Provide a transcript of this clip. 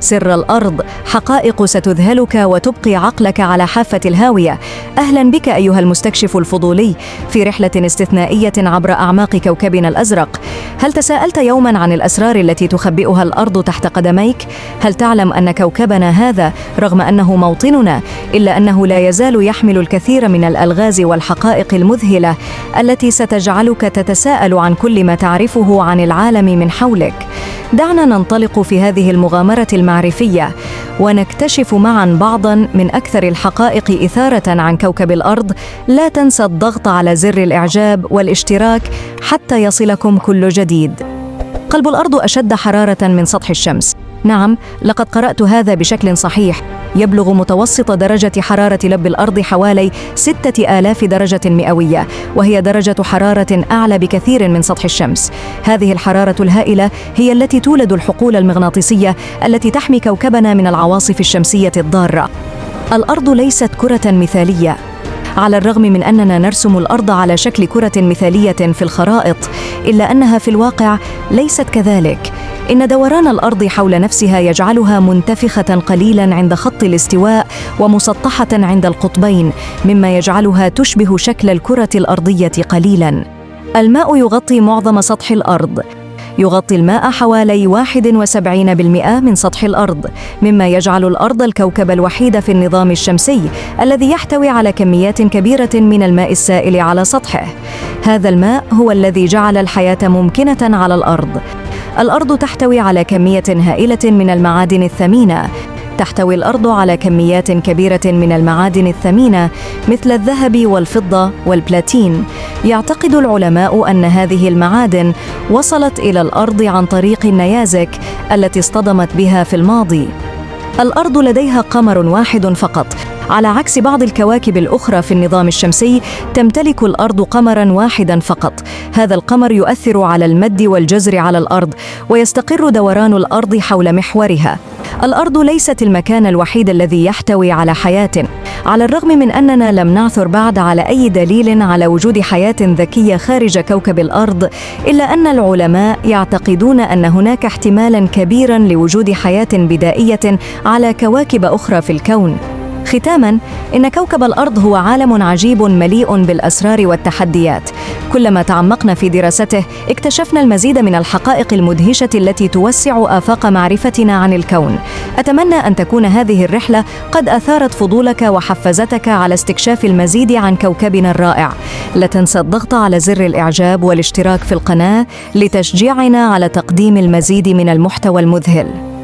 سر الأرض، حقائق ستذهلك وتبقي عقلك على حافة الهاوية. أهلا بك أيها المستكشف الفضولي في رحلة استثنائية عبر أعماق كوكبنا الأزرق. هل تساءلت يوما عن الأسرار التي تخبئها الأرض تحت قدميك؟ هل تعلم أن كوكبنا هذا رغم أنه موطننا إلا أنه لا يزال يحمل الكثير من الألغاز والحقائق المذهلة التي ستجعلك تتساءل عن كل ما تعرفه عن العالم من حولك؟ دعنا ننطلق في هذه المغامرة المعرفية ونكتشف معا بعضا من أكثر الحقائق إثارة عن كوكب الأرض. لا تنسى الضغط على زر الإعجاب والاشتراك حتى يصلكم كل جديد. قلب الأرض أشد حرارة من سطح الشمس. نعم، لقد قرأت هذا بشكل صحيح. يبلغ متوسط درجة حرارة لب الأرض حوالي 6000 درجة مئوية، وهي درجة حرارة أعلى بكثير من سطح الشمس. هذه الحرارة الهائلة هي التي تولد الحقول المغناطيسية التي تحمي كوكبنا من العواصف الشمسية الضارة. الأرض ليست كرة مثالية. على الرغم من أننا نرسم الأرض على شكل كرة مثالية في الخرائط، إلا أنها في الواقع ليست كذلك. إن دوران الأرض حول نفسها يجعلها منتفخة قليلاً عند خط الاستواء ومسطحة عند القطبين، مما يجعلها تشبه شكل الكرة الأرضية قليلاً. الماء يغطي معظم سطح الأرض. يغطي الماء حوالي 71% من سطح الأرض، مما يجعل الأرض الكوكب الوحيد في النظام الشمسي الذي يحتوي على كميات كبيرة من الماء السائل على سطحه. هذا الماء هو الذي جعل الحياة ممكنة على الأرض. الأرض تحتوي على كمية هائلة من المعادن الثمينة. تحتوي الأرض على كميات كبيرة من المعادن الثمينة مثل الذهب والفضة والبلاتين. يعتقد العلماء أن هذه المعادن وصلت إلى الأرض عن طريق النيازك التي اصطدمت بها في الماضي. الأرض لديها قمر واحد فقط. على عكس بعض الكواكب الأخرى في النظام الشمسي، تمتلك الأرض قمراً واحداً فقط. هذا القمر يؤثر على المد والجزر على الأرض، ويستقر دوران الأرض حول محورها. الأرض ليست المكان الوحيد الذي يحتوي على حياة. على الرغم من أننا لم نعثر بعد على أي دليل على وجود حياة ذكية خارج كوكب الأرض، إلا أن العلماء يعتقدون أن هناك احتمالاً كبيراً لوجود حياة بدائية على كواكب أخرى في الكون. ختاماً، إن كوكب الأرض هو عالم عجيب مليء بالأسرار والتحديات. كلما تعمقنا في دراسته اكتشفنا المزيد من الحقائق المدهشة التي توسع آفاق معرفتنا عن الكون. أتمنى أن تكون هذه الرحلة قد أثارت فضولك وحفزتك على استكشاف المزيد عن كوكبنا الرائع. لا تنسى الضغط على زر الإعجاب والاشتراك في القناة لتشجيعنا على تقديم المزيد من المحتوى المذهل.